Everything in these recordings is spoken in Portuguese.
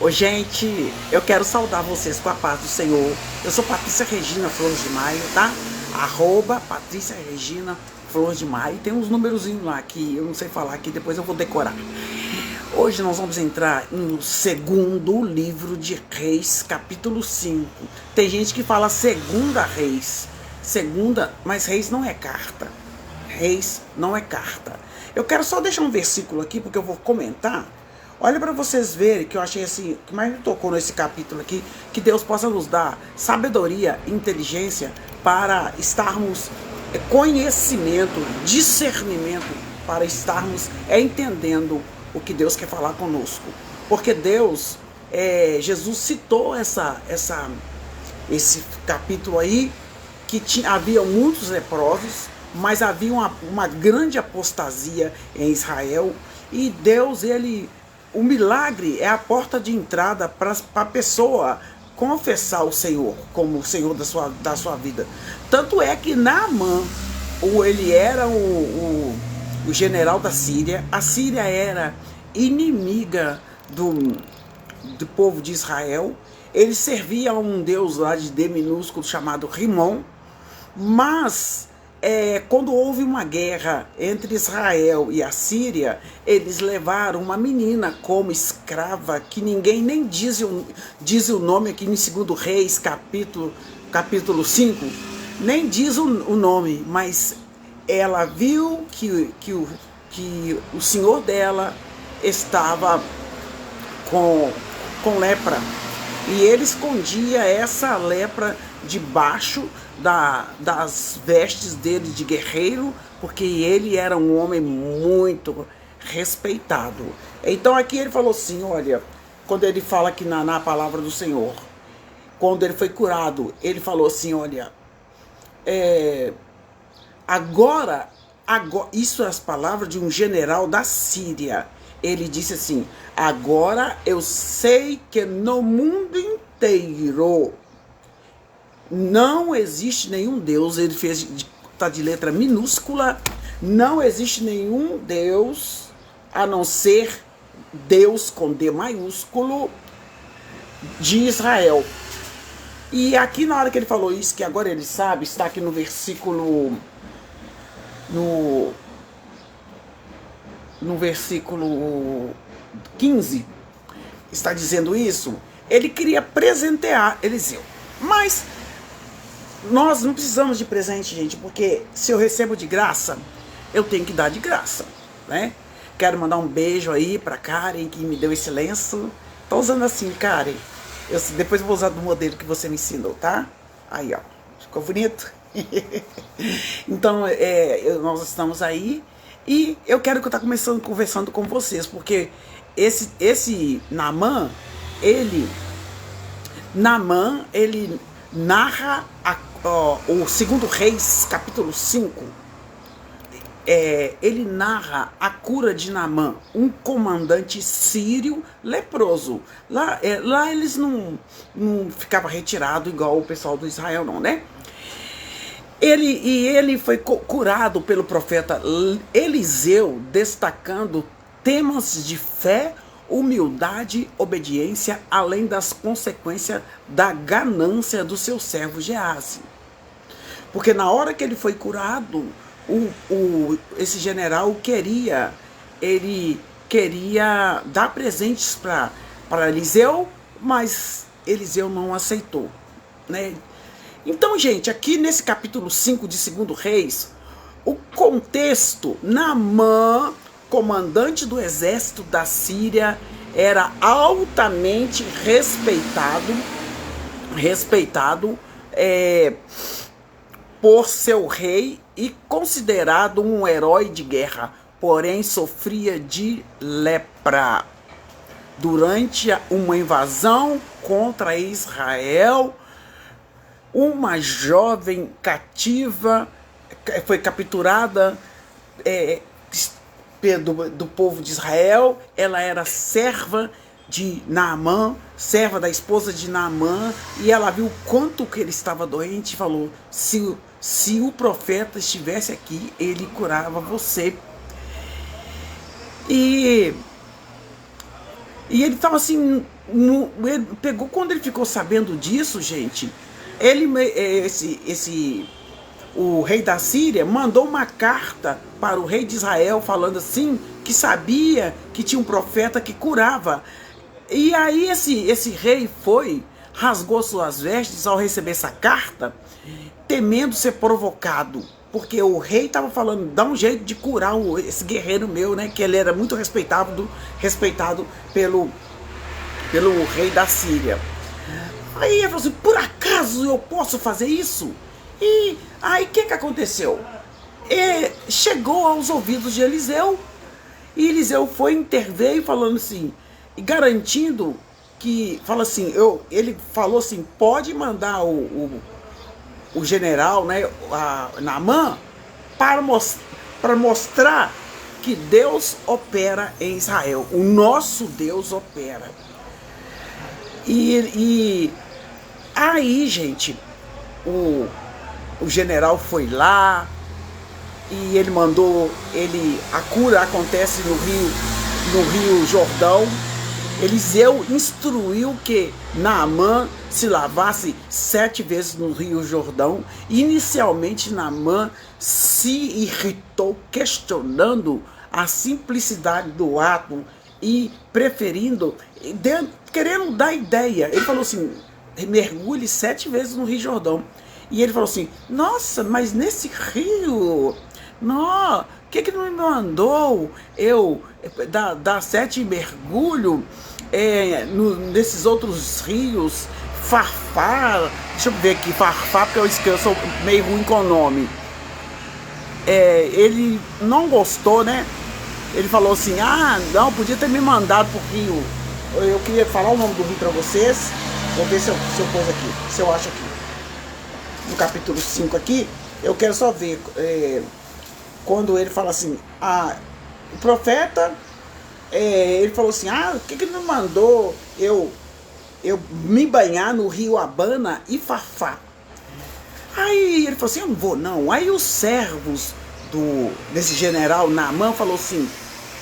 Ô, gente, eu quero saudar vocês com a paz do Senhor. Eu sou Patrícia Regina Flores de Maio, tá? @ Patrícia Regina Flores de Maio. Tem uns numerozinhos lá que eu não sei falar aqui, depois eu vou decorar. Hoje nós vamos entrar no segundo livro de Reis, capítulo 5. Tem gente que fala segunda Reis. Segunda, mas Reis não é carta. Reis não é carta. Eu quero só deixar um versículo aqui, porque eu vou comentar. Olha para vocês verem que eu achei assim, que mais me tocou nesse capítulo aqui, que Deus possa nos dar sabedoria, inteligência para estarmos conhecimento, discernimento, para estarmos entendendo o que Deus quer falar conosco. Porque Deus, Jesus citou esse capítulo aí, que havia muitos leprosos, mas havia uma grande apostasia em Israel, e Deus, o milagre é a porta de entrada para a pessoa confessar o Senhor como o Senhor da sua vida. Tanto é que Naamã, ele era o general da Síria. A Síria era inimiga do povo de Israel. Ele servia a um deus lá de D minúsculo chamado Rimon. Mas quando houve uma guerra entre Israel e a Síria, eles levaram uma menina como escrava, que ninguém nem diz o nome aqui em 2 Reis, capítulo 5, nem diz o nome, mas ela viu que o senhor dela estava com lepra, e ele escondia essa lepra debaixo das vestes dele de guerreiro, porque ele era um homem muito respeitado. Então aqui ele falou assim, olha, quando ele fala aqui na palavra do Senhor, quando ele foi curado, ele falou assim, olha, agora, isso é as palavras de um general da Síria. Ele disse assim, agora eu sei que no mundo inteiro não existe nenhum Deus, ele fez, tá de letra minúscula, não existe nenhum Deus a não ser Deus com D maiúsculo de Israel. E aqui na hora que ele falou isso, que agora ele sabe, está aqui no versículo, no versículo 15, está dizendo isso. Ele queria presentear Eliseu, mas nós não precisamos de presente, gente, porque se eu recebo de graça, eu tenho que dar de graça, né? Quero mandar um beijo aí pra Karen, que me deu esse lenço. Tô usando assim, Karen. Depois eu vou usar do modelo que você me ensinou, tá? Aí, ó. Ficou bonito? Então, nós estamos aí. E eu quero que eu estar conversando com vocês, porque esse Naamã, ele narra o 2 Reis, capítulo 5, ele narra a cura de Naamã, um comandante sírio leproso. Lá eles não ficavam retirados igual o pessoal do Israel, não, né? Ele foi curado pelo profeta Eliseu, destacando temas de fé, humildade, obediência, além das consequências da ganância do seu servo Geazi. Porque na hora que ele foi curado, esse general queria dar presentes para Eliseu, mas Eliseu não aceitou, né? Então, gente, aqui nesse capítulo 5 de 2 Reis, o contexto, Naamã, comandante do exército da Síria, era altamente respeitado por seu rei e considerado um herói de guerra, porém sofria de lepra. Durante uma invasão contra Israel, uma jovem cativa foi capturada do povo de Israel. Ela era serva de Naamã, serva da esposa de Naamã, e ela viu quanto que ele estava doente e falou, se o profeta estivesse aqui, ele curava você. E ele estava assim, Ele pegou, quando ele ficou sabendo disso, gente, o rei da Síria mandou uma carta para o rei de Israel falando assim, que sabia que tinha um profeta que curava. E aí esse rei foi, rasgou suas vestes ao receber essa carta, temendo ser provocado, porque o rei estava falando, dá um jeito de curar esse guerreiro meu, né, que ele era muito respeitado pelo rei da Síria. Aí ele falou assim, por acaso eu posso fazer isso? E aí o que aconteceu? Chegou aos ouvidos de Eliseu, e Eliseu foi intervir falando assim, e garantindo que, fala assim, ele falou assim, pode mandar o general, né, Naamã, para mostrar que Deus opera em Israel, o nosso Deus opera. E aí, gente, o general foi lá e ele mandou, a cura acontece no rio Jordão. Eliseu instruiu que Naamã se lavasse 7 vezes no rio Jordão. Inicialmente Naamã se irritou, questionando a simplicidade do ato e preferindo, querendo dar ideia. Ele falou assim, mergulhe 7 vezes no rio Jordão. E ele falou assim, nossa, mas nesse rio, não, o que não me mandou eu dar 7 mergulhos nesses outros rios, Farfar, deixa eu ver aqui, Farfar, porque eu sou meio ruim com o nome. Ele não gostou, né? Ele falou assim, não, podia ter me mandado pro rio. Eu queria falar o nome do rio para vocês. Vou ver se eu pôs aqui, se eu acho aqui. No capítulo 5 aqui, eu quero só ver quando ele fala assim, o profeta, ele falou assim, o que não mandou eu me banhar no rio Abana e Farfá? Aí ele falou assim, eu não vou não. Aí os servos desse general Naamã falou assim,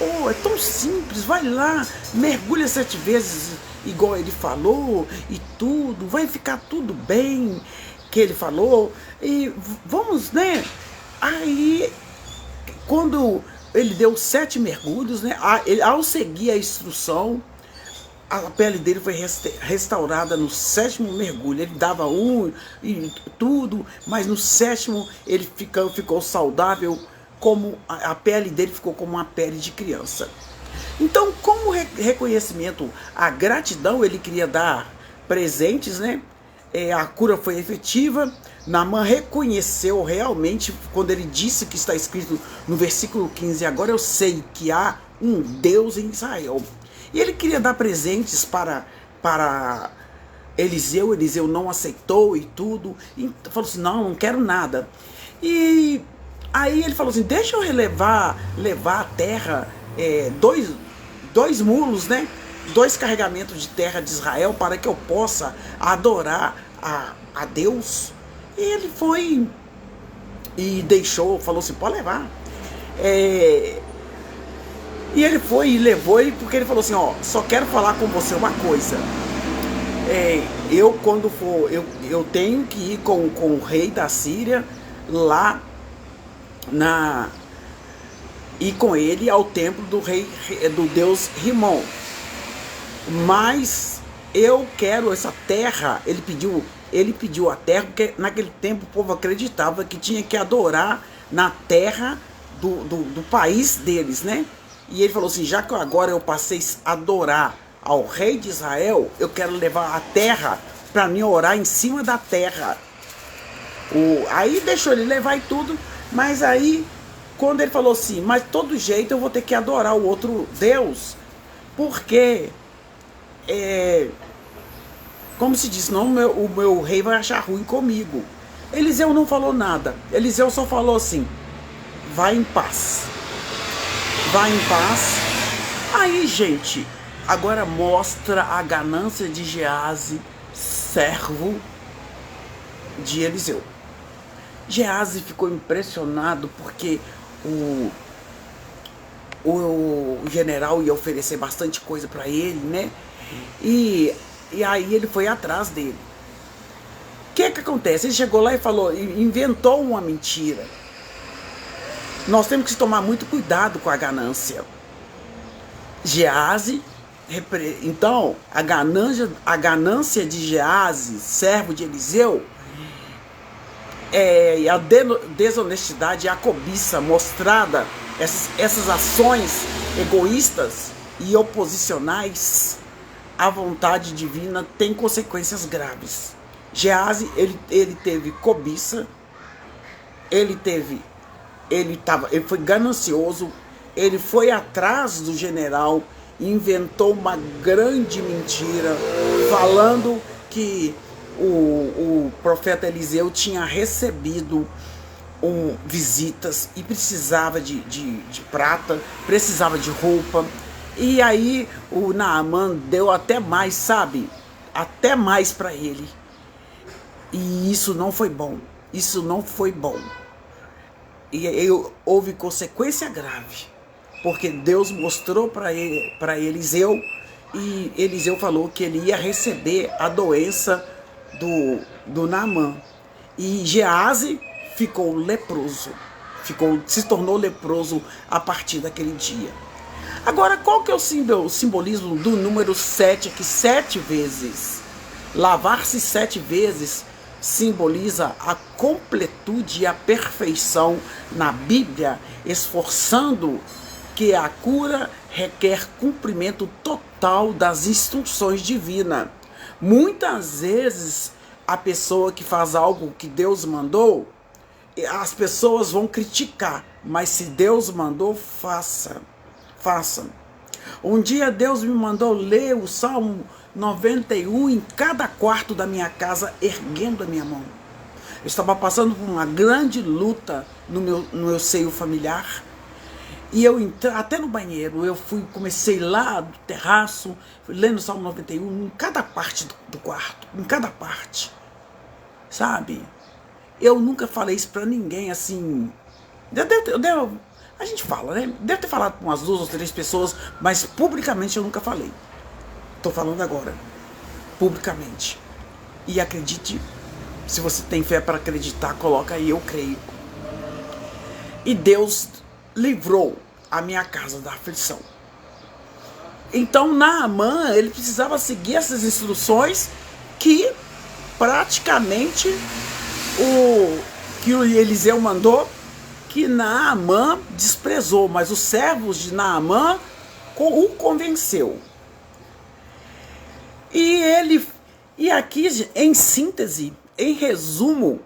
é tão simples, vai lá, mergulha 7 vezes igual ele falou e tudo, vai ficar tudo bem, que ele falou, e vamos, né? Aí quando ele deu 7 mergulhos, né, ao seguir a instrução, a pele dele foi restaurada no 7º mergulho. Ele dava e tudo, mas no 7º ele ficou saudável, como a pele dele ficou como uma pele de criança. Então, como reconhecimento à gratidão, ele queria dar presentes, né? A cura foi efetiva. Naamã reconheceu realmente, quando ele disse que está escrito no versículo 15, agora eu sei que há um Deus em Israel. E ele queria dar presentes para Eliseu. Eliseu não aceitou e tudo. E falou assim, não quero nada. E aí ele falou assim, deixa eu levar a terra, 2 mulos, né? 2 carregamentos de terra de Israel, para que eu possa adorar a Deus. E ele foi e deixou, falou assim, pode levar. E ele foi e levou, porque ele falou assim, só quero falar com você uma coisa. Eu quando for, eu tenho que ir com o rei da Síria lá ir com ele ao templo do deus Rimon. Mas eu quero essa terra. Ele pediu a terra, porque naquele tempo o povo acreditava que tinha que adorar na terra do país deles, né? E ele falou assim, já que agora eu passei a adorar ao rei de Israel, eu quero levar a terra para mim orar em cima da terra. Aí deixou ele levar e tudo, mas aí quando ele falou assim, mas de todo jeito eu vou ter que adorar o outro Deus, porque como se diz, não, o meu rei vai achar ruim comigo. Eliseu não falou nada. Eliseu só falou assim, vai em paz. Vai em paz. Aí, gente, agora mostra a ganância de Geazi, servo de Eliseu. Geazi ficou impressionado porque o general ia oferecer bastante coisa para ele, né? E aí ele foi atrás dele. O que acontece? Ele chegou lá e falou, inventou uma mentira. Nós temos que tomar muito cuidado com a ganância. Geazi, então, a ganância de Geazi, servo de Eliseu, e a desonestidade e a cobiça mostrada, essas ações egoístas e oposicionais à vontade divina têm consequências graves. Geazi, ele teve cobiça, ele foi ganancioso, ele foi atrás do general, inventou uma grande mentira, falando que o profeta Eliseu tinha recebido visitas e precisava de prata, precisava de roupa. E aí o Naamã deu até mais, sabe? Até mais para ele. E isso não foi bom. Isso não foi bom. E houve consequência grave. Porque Deus mostrou para Eliseu, e Eliseu falou que ele ia receber a doença do Naamã. E Geazi ficou leproso, se tornou leproso a partir daquele dia. Agora, qual que é o simbolismo do número 7 aqui? 7 vezes. Lavar-se 7 vezes simboliza a completude e a perfeição na Bíblia, esforçando que a cura requer cumprimento total das instruções divinas. Muitas vezes, a pessoa que faz algo que Deus mandou, as pessoas vão criticar, mas se Deus mandou, faça. Um dia Deus me mandou ler o Salmo 91 em cada quarto da minha casa, erguendo a minha mão. Eu estava passando por uma grande luta no meu seio familiar. E eu entrei até no banheiro, comecei lá do terraço, lendo o Salmo 91, em cada parte do quarto, em cada parte, sabe? Eu nunca falei isso pra ninguém, assim, a gente fala, né? Deve ter falado com umas 2 ou 3 pessoas, mas publicamente eu nunca falei. Tô falando agora, publicamente. E acredite, se você tem fé para acreditar, coloca aí, eu creio. E Deus livrou a minha casa da aflição. Então Naamã, ele precisava seguir essas instruções que praticamente que o Eliseu mandou, que Naamã desprezou, mas os servos de Naamã o convenceu. E aqui, em síntese, em resumo,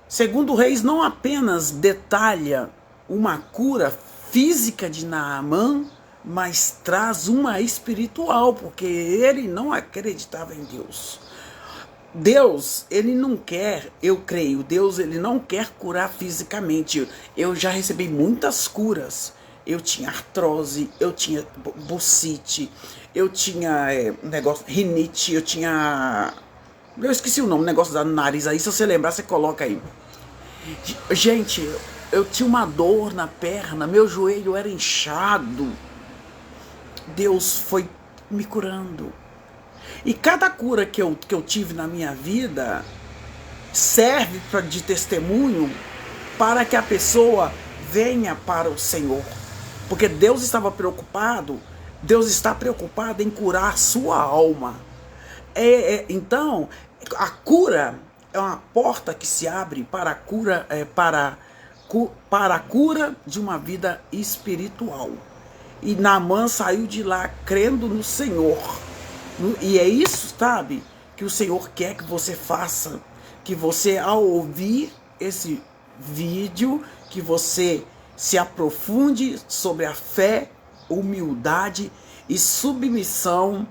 segundo Reis não apenas detalha uma cura física de Naamã, mas traz uma espiritual, porque ele não acreditava em Deus. Deus, ele não quer, eu creio, Deus, ele não quer curar fisicamente. Eu já recebi muitas curas. Eu tinha artrose, eu tinha bursite, eu tinha rinite, eu esqueci o nome, negócio do nariz aí, se você lembrar, você coloca aí. Gente, eu tinha uma dor na perna, meu joelho era inchado. Deus foi me curando. E cada cura que eu tive na minha vida serve de testemunho para que a pessoa venha para o Senhor. Porque Deus está preocupado em curar a sua alma. Então, a cura é uma porta que se abre para a cura, para a cura de uma vida espiritual. E Naamã saiu de lá crendo no Senhor. E é isso, sabe, que o Senhor quer que você faça. Que você, ao ouvir esse vídeo, que você se aprofunde sobre a fé, humildade e submissão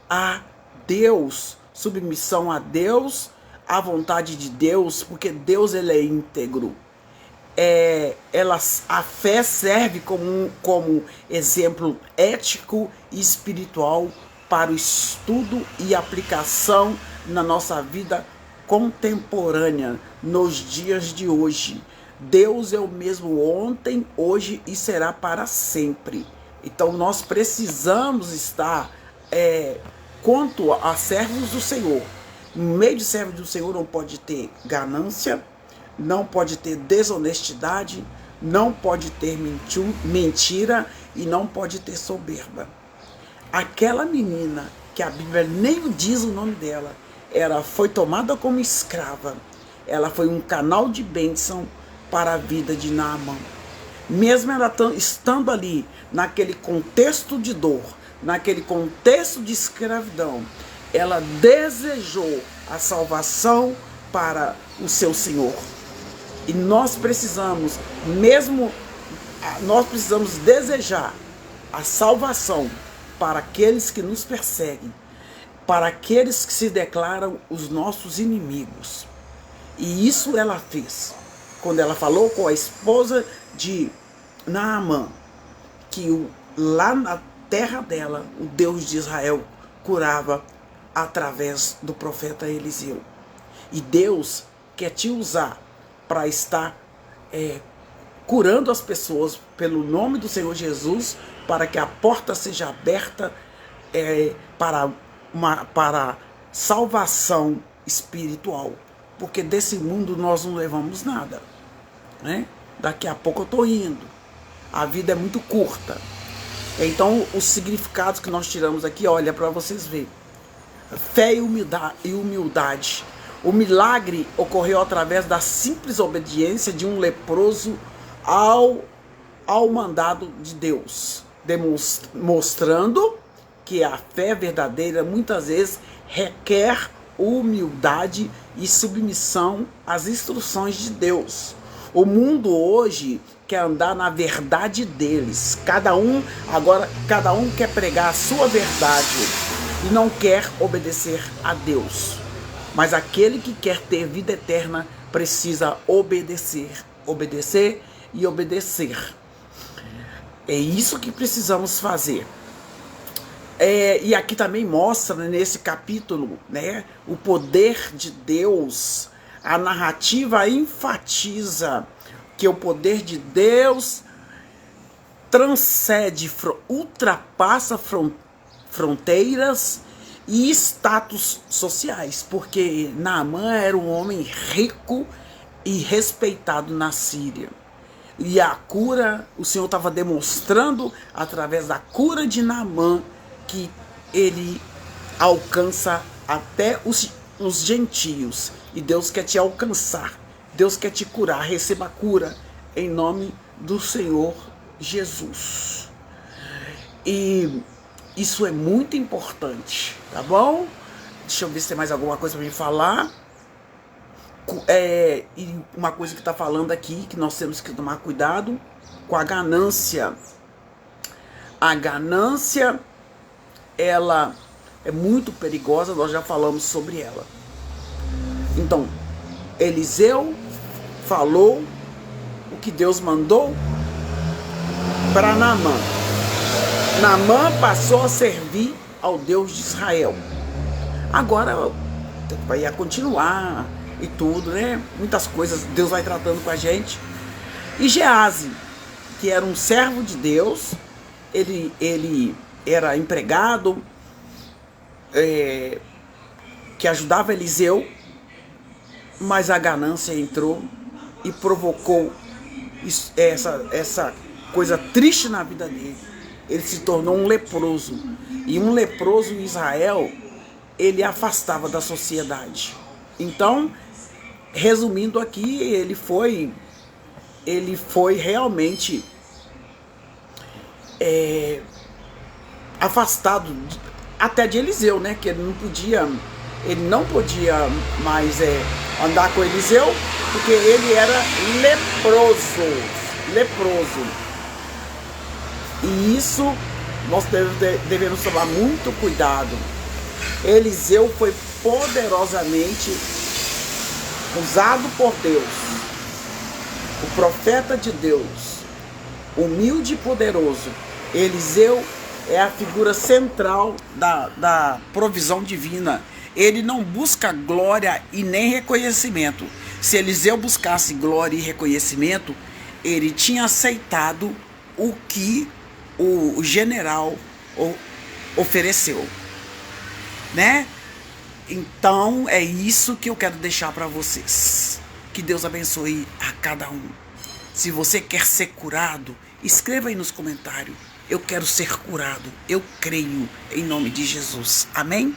a Deus. Submissão a Deus, à vontade de Deus, porque Deus, ele é íntegro. A fé serve como exemplo ético e espiritual para o estudo e aplicação na nossa vida contemporânea, nos dias de hoje. Deus é o mesmo ontem, hoje e será para sempre. Então nós precisamos estar quanto a servos do Senhor, no meio de servos do Senhor não pode ter ganância, não pode ter desonestidade, não pode ter mentira e não pode ter soberba. Aquela menina, que a Bíblia nem diz o nome dela, ela foi tomada como escrava, ela foi um canal de bênção para a vida de Naamã. Mesmo ela estando ali, naquele contexto de dor, naquele contexto de escravidão, ela desejou a salvação para o seu Senhor. E nós precisamos desejar a salvação para aqueles que nos perseguem, para aqueles que se declaram os nossos inimigos. E isso ela fez quando ela falou com a esposa de Naamã, que lá na terra dela, o Deus de Israel curava através do profeta Eliseu. E Deus quer te usar para estar curando as pessoas pelo nome do Senhor Jesus, para que a porta seja aberta para salvação espiritual. Porque desse mundo nós não levamos nada, né? Daqui a pouco eu estou indo. A vida é muito curta. Então, os significados que nós tiramos aqui, olha para vocês verem. Fé e humildade. O milagre ocorreu através da simples obediência de um leproso ao mandado de Deus, mostrando que a fé verdadeira muitas vezes requer humildade e submissão às instruções de Deus. O mundo hoje quer andar na verdade deles. Cada um quer pregar a sua verdade e não quer obedecer a Deus. Mas aquele que quer ter vida eterna precisa obedecer e obedecer. É isso que precisamos fazer. E aqui também mostra, nesse capítulo, né, o poder de Deus. A narrativa enfatiza que o poder de Deus transcende, ultrapassa fronteiras e status sociais, porque Naamã era um homem rico e respeitado na Síria. E a cura, o Senhor estava demonstrando através da cura de Naamã que ele alcança até os gentios. E Deus quer te alcançar, Deus quer te curar. Receba a cura em nome do Senhor Jesus. E isso é muito importante, tá bom? Deixa eu ver se tem mais alguma coisa para me falar. E uma coisa que está falando aqui, que nós temos que tomar cuidado com a ganância. A ganância, ela é muito perigosa, nós já falamos sobre ela. Então, Eliseu falou o que Deus mandou para Naamã. Naamã passou a servir ao Deus de Israel. Agora vai continuar e tudo, né? Muitas coisas Deus vai tratando com a gente. E Geazi, que era um servo de Deus, ele era empregado, que ajudava Eliseu, mas a ganância entrou e provocou essa coisa triste na vida dele. Ele se tornou um leproso. E um leproso em Israel, ele afastava da sociedade. Então, resumindo aqui, ele foi realmente afastado até de Eliseu, né? Que ele não podia mais andar com Eliseu, porque ele era leproso. E isso nós devemos tomar muito cuidado. Eliseu foi poderosamente usado por Deus, o profeta de Deus, humilde e poderoso. Eliseu é a figura central da provisão divina. Ele não busca glória e nem reconhecimento. Se Eliseu buscasse glória e reconhecimento, ele tinha aceitado o que o general ofereceu. né? Então é isso que eu quero deixar para vocês. Que Deus abençoe a cada um. Se você quer ser curado, escreva aí nos comentários. Eu quero ser curado. Eu creio em nome de Jesus. Amém?